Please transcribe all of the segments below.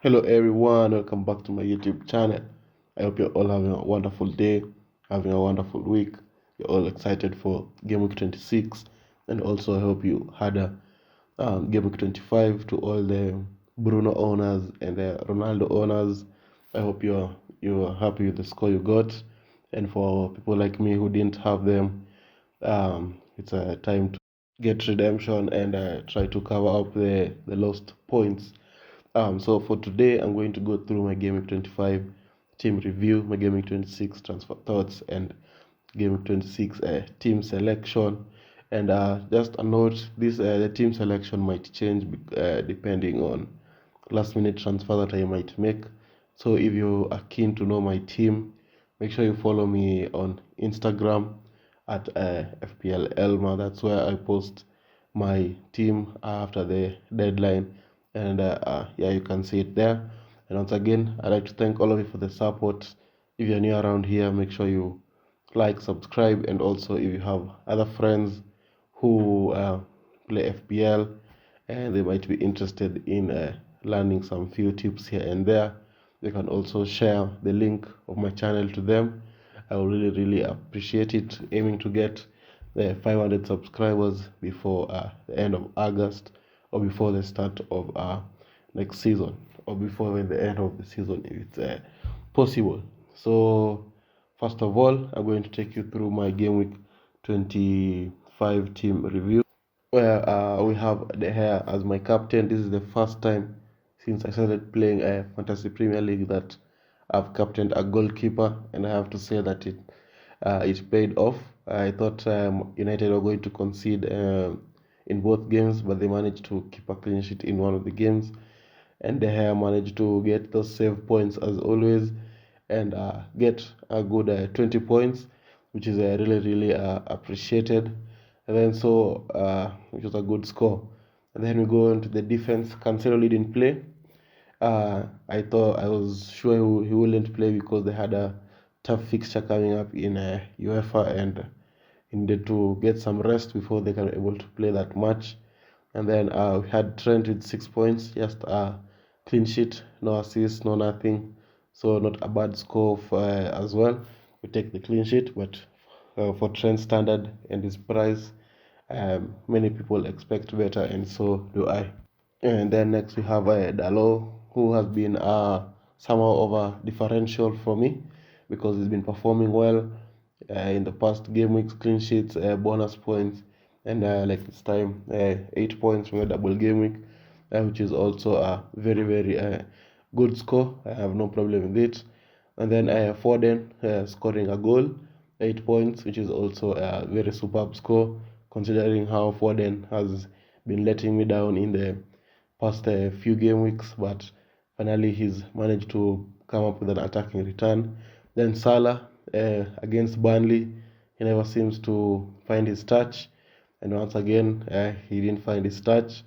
Hello everyone, welcome back to my YouTube channel. I hope you're all having a wonderful day, having a wonderful week. You're all excited for Game Week 26, and also I hope you had a Game Week 25. To all the Bruno owners and the Ronaldo owners, I hope you're happy with the score you got. And for people like me who didn't have them, it's a time to get redemption and try to cover up the lost points. So for today, I'm going to go through my Game Week 25 team review, my Game Week 26 transfer thoughts, and Game Week 26 team selection. And just a note, this the team selection might change depending on last minute transfer that I might make. So if you are keen to know my team, make sure you follow me on Instagram at FPL Elmer. That's where I post my team after the deadline, and yeah, you can see it there. And once again, I'd like to thank all of you for the support. If you're new around here, make sure you like, subscribe, and also if you have other friends who play FPL and they might be interested in learning some few tips here and there, you can also share the link of my channel to them. I will really appreciate it. Aiming to get the 500 subscribers before the end of August, or before the start of next season, or before the end of the season if it's possible. So first of all, I'm going to take you through my Game Week 25 team review, where we have De Gea as my captain. This is the first time since I started playing a Fantasy Premier League that I've captained a goalkeeper, and I have to say that it paid off. I thought United were going to concede in both games, but they managed to keep a clean sheet in one of the games, and De Gea managed to get those save points as always, and get a good 20 points, which is really appreciated. And then which was a good score. And then we go into the defense. Cancelo didn't play. I was sure he wouldn't play because they had a tough fixture coming up in UEFA, and he needed to get some rest before they can be able to play that match. And then we had Trent with 6 points, just a clean sheet, no assists, no nothing. So not a bad score as well. We take the clean sheet, but for Trent standard and his price, many people expect better, and so do I. And then next we have Dalo, who has been somehow of a differential for me because he's been performing well in the past game weeks, clean sheets, bonus points, and like this time, 8 points from a double game week, which is also a very good score. I have no problem with it. And then Foden scoring a goal, 8 points, which is also a very superb score considering how Foden has been letting me down in the past few game weeks, but finally he's managed to come up with an attacking return. Then Salah against Burnley, he never seems to find his touch, and once again he didn't find his touch.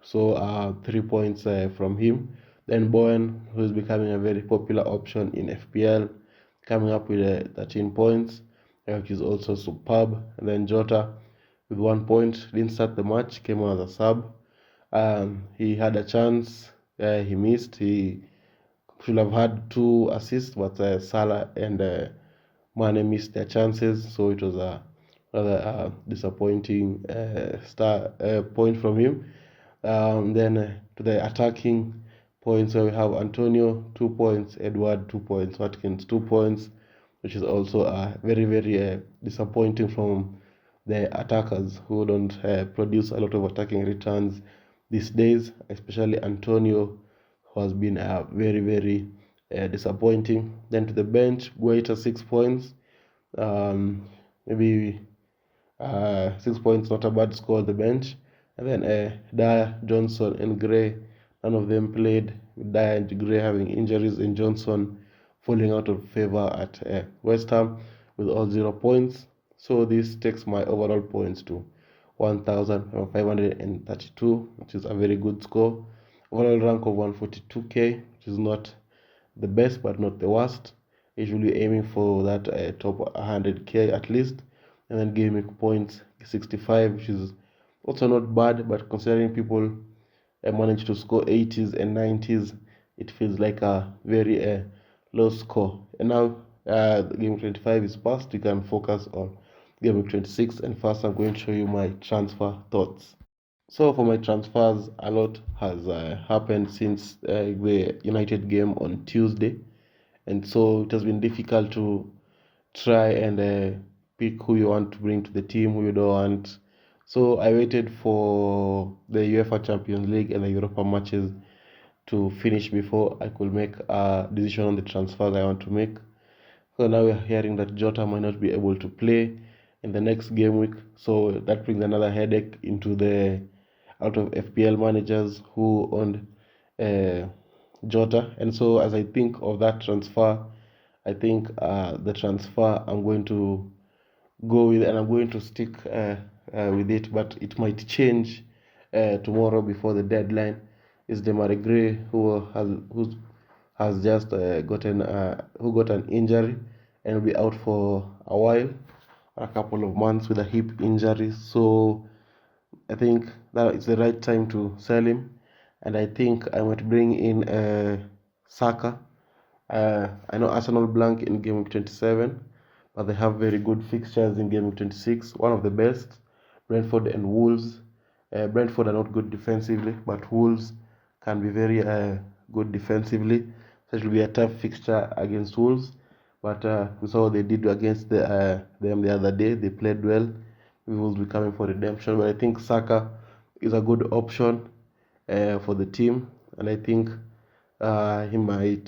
So 3 points from him. Then Bowen, who is becoming a very popular option in FPL, coming up with 13 points, which is also superb. And then Jota with 1 point, didn't start the match, came on as a sub. He had a chance, he missed. He should have had 2 assists, but Salah and Mane missed their chances, so it was a rather disappointing point from him. Then to the attacking points, where we have Antonio 2 points, Edward 2 points, Watkins 2 points, which is also very disappointing from the attackers who don't produce a lot of attacking returns these days, especially Antonio, who has been very disappointing. Then to the bench, Guaita 6 points, maybe 6 points, not a bad score on the bench. And then Dyer, Johnson, and Gray, none of them played, with Dyer and Gray having injuries, and Johnson falling out of favor at West Ham with all 0 points. So this takes my overall points to 1,532, which is a very good score. Overall rank of 142k, which is not the best but not the worst. Usually aiming for that top 100k at least. And then gaming points 65, which is also not bad, but considering people manage to score 80s and 90s, it feels like a very low score. And now game 25 is past. You can focus on game 26. And first, I'm going to show you my transfer thoughts. So for my transfers, a lot has happened since the United game on Tuesday, and so it has been difficult to try and pick who you want to bring to the team, who you don't want. So I waited for the UEFA Champions League and the Europa matches to finish before I could make a decision on the transfers I want to make. So now we're hearing that Jota might not be able to play in the next game week. So that brings another headache into the out of FPL managers who owned uh, Jota. And so as I think of that transfer, I think the transfer I'm going to go with, and I'm going to stick with it, but it might change tomorrow before the deadline. Is Demarai Gray, who has just gotten who got an injury and will be out for a while, a couple of months with a hip injury. So I think that it's the right time to sell him, and I think I might bring in Saka. I know Arsenal blank in game week 27, but they have very good fixtures in game week 26. One of the best, Brentford and Wolves. Brentford are not good defensively, but Wolves can be very good defensively. So it will be a tough fixture against Wolves. But we saw what they did against them the other day. They played well. We will be coming for redemption. But I think Saka is a good option for the team, and I think he might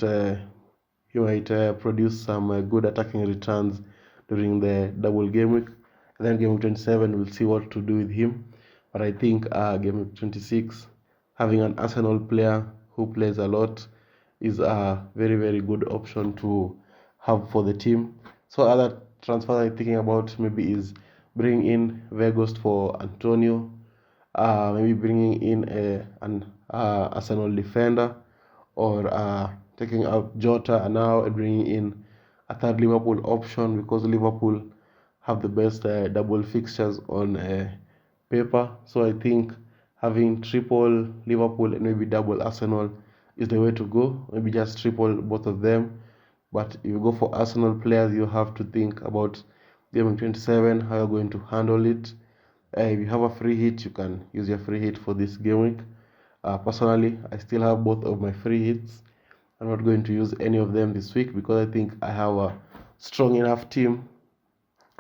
produce some good attacking returns during the double game week. And then game week 27, we'll see what to do with him. But I think game week 26, having an Arsenal player who plays a lot is a very, very good option to have for the team. So other transfers I'm thinking about maybe is bringing in Vegas for Antonio, maybe bringing in an Arsenal defender, or taking out Jota and now bringing in a third Liverpool option, because Liverpool have the best double fixtures on paper. So I think having triple Liverpool and maybe double Arsenal is the way to go. Maybe just triple both of them. But if you go for Arsenal players, you have to think about game 27, how you're going to handle it. If you have a free hit, you can use your free hit for this game week. Personally, I still have both of my free hits. I'm not going to use any of them this week because I think I have a strong enough team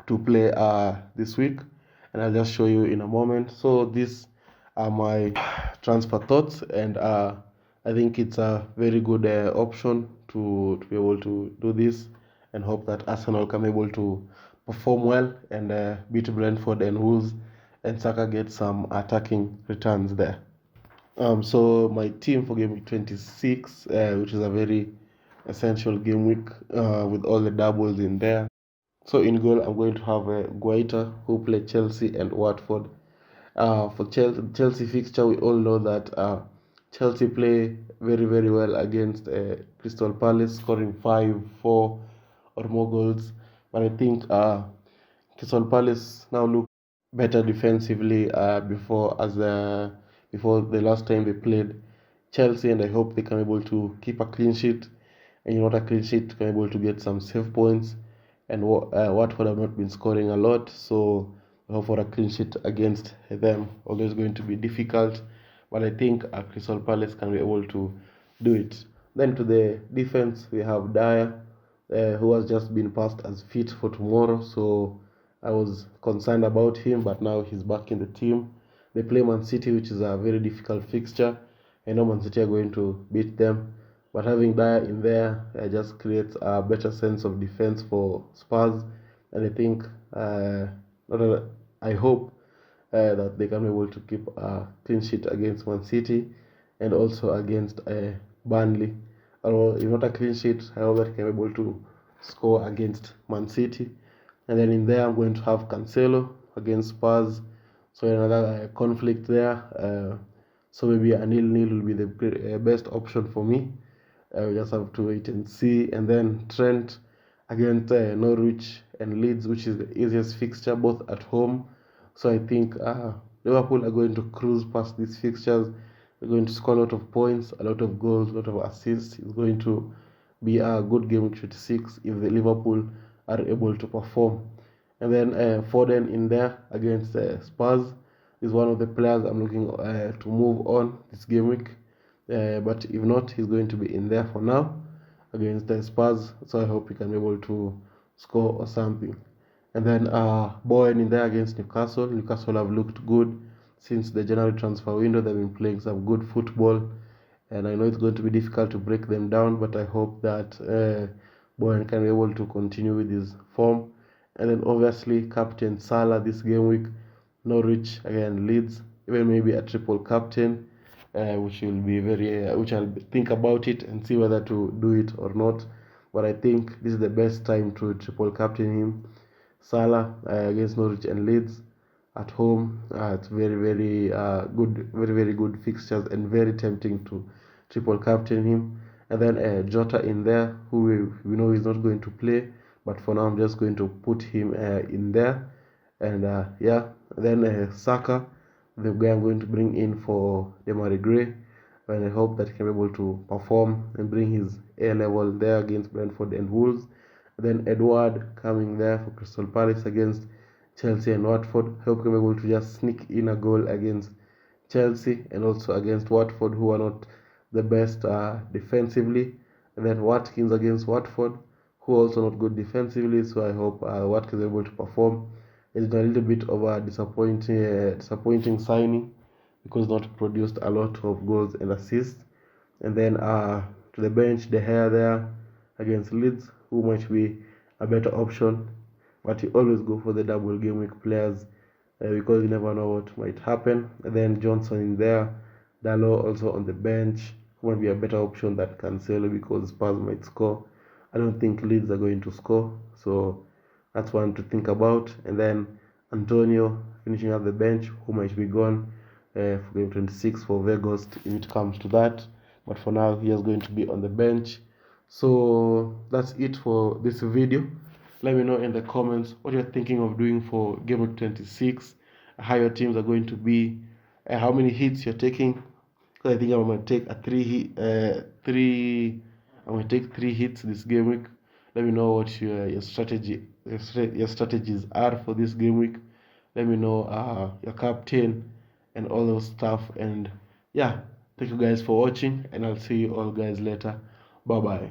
to play this week, and I'll just show you in a moment. So these are my transfer thoughts, and I think it's a very good option to be able to do this, and hope that Arsenal can be able to perform well and beat Brentford and Wolves, and Saka get some attacking returns there. So my team for game week 26, which is a very essential game week with all the doubles in there. So in goal, I'm going to have Guaita, who play Chelsea and Watford. For Chelsea fixture, we all know that Chelsea play very, very well against Crystal Palace, scoring 5, 4 or more goals. But I think Crystal Palace now look better defensively before the last time they played Chelsea, and I hope they can be able to keep a clean sheet. And you know, a clean sheet can be able to get some save points. And Watford have not been scoring a lot, so I hope for a clean sheet against them. Although it's going to be difficult, but I think Crystal Palace can be able to do it. Then to the defense, we have Dyer, who has just been passed as fit for tomorrow. So I was concerned about him, but now he's back in the team. They play Man City, which is a very difficult fixture. I know Man City are going to beat them, but having Dyer in there just creates a better sense of defense for Spurs. And I think, I hope that they can be able to keep a clean sheet against Man City and also against Burnley. Or if not a clean sheet, I hope that they can be able to score against Man City. And then in there, I'm going to have Cancelo against Spurs. So another conflict there. So maybe a 0-0 will be the best option for me. We just have to wait and see. And then Trent against Norwich and Leeds, which is the easiest fixture, both at home. So I think Liverpool are going to cruise past these fixtures, They're going to score a lot of points, a lot of goals, a lot of assists. It's going to be a good game week 26 if the Liverpool are able to perform. And then Foden in there against Spurs is one of the players I'm looking to move on this game week. But if not, he's going to be in there for now against the Spurs. So I hope he can be able to score or something. And then Bowen in there against Newcastle. Newcastle have looked good since the January transfer window. They've been playing some good football, and I know it's going to be difficult to break them down, but I hope that Bowen can be able to continue with his form. And then obviously captain Salah this game week. Norwich again, Leeds, even maybe a triple captain, which will be very, which I'll think about it and see whether to do it or not. But I think this is the best time to triple captain him. Salah against Norwich and Leeds at home. It's very good, very good fixtures, and very tempting to triple captain him. And then Jota in there, who we know is not going to play, but for now I'm just going to put him in there. And yeah, then Saka, the guy I'm going to bring in for Demarai Gray, and I hope that he can be able to perform and bring his A level there against Brentford and Wolves. Then Edward coming there for Crystal Palace against Chelsea and Watford. I hope he can be able to just sneak in a goal against Chelsea and also against Watford, who are not the best defensively. And then Watkins against Watford, who are also not good defensively. So I hope Watkins is able to perform. It's a little bit of a disappointing signing because not produced a lot of goals and assists. And then to the bench, De Gea there against Leeds, who might be a better option, but you always go for the double game week players because you never know what might happen. And then Johnson in there, Dalot also on the bench, who might be a better option than Cancelo because Spurs might score. I don't think Leeds are going to score, so that's one to think about. And then Antonio finishing up the bench, who might be gone for game 26 for Vegas if it comes to that. But for now, he is going to be on the bench. So that's it for this video. Let me know in the comments what you're thinking of doing for game week 26, how your teams are going to be, how many hits you're taking. Because I think I'm going to take I'm going to take 3 hits this game week. Let me know what your strategies are for this game week. Let me know your captain and all those stuff. And yeah, thank you guys for watching, and I'll see you all guys later. Bye bye.